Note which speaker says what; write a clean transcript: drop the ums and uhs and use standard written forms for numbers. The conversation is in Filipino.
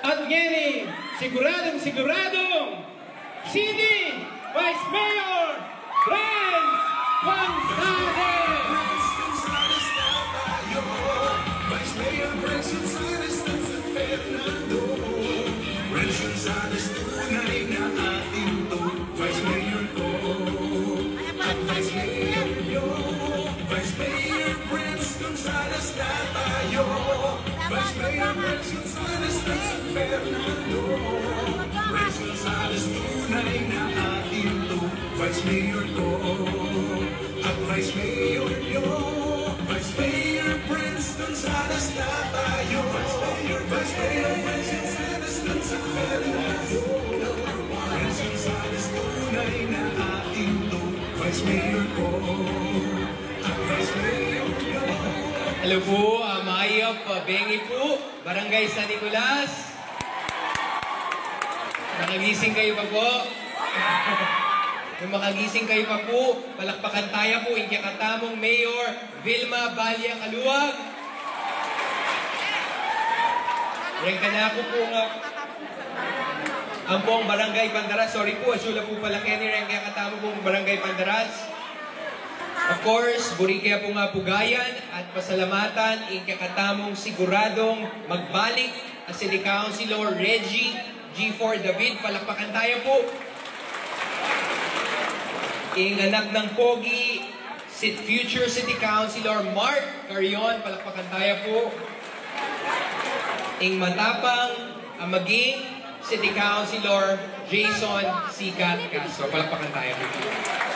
Speaker 1: At ngayon, siguradong City Vice Mayor Renz Gonzales! Vice Mayor Renz Gonzales ng San Fernando. Renz Gonzales, tunay na ating to. Vice Mayor ko at Vice Mayor nyo. Vice Mayor Renz Gonzales na tayo. Vice Mayor Renz Gonzales ng San Fernando. Renz Gonzales, tunay na ating to. Vice Mayor ko at Vice Mayor nyo. Vice Mayor Renz Gonzales na tayo. Vice Mayor Renz Gonzales ng San Fernando. Renz Gonzales, tunay na ating to. Vice Mayor ko at Vice Mayor nyo.
Speaker 2: Hello po, Mayop, Bengi po, Barangay San Nicolas. Nakagising kayo pa po? Kung makagising kayo pa po, palakpakan tayo po, Inkyakatamong Mayor Vilma Balya Kaluwag. Rengka na ako po nga. Ang pong Barangay Pandaras, sorry po, asula po pala Kenny Rengka Katamo pong Barangay Pandaras. Of course, buri kaya po nga pugayan at pasalamatan, Inkyakatamong siguradong magbalik ang City Councilor Reggie G4 David. Palakpakan tayo po. Anak ng Pogi, future City Councilor Mark Carion. Palakpakan tayo po. Matapang maging City Councilor Jason Sikat Castro. Palakpakan tayo po.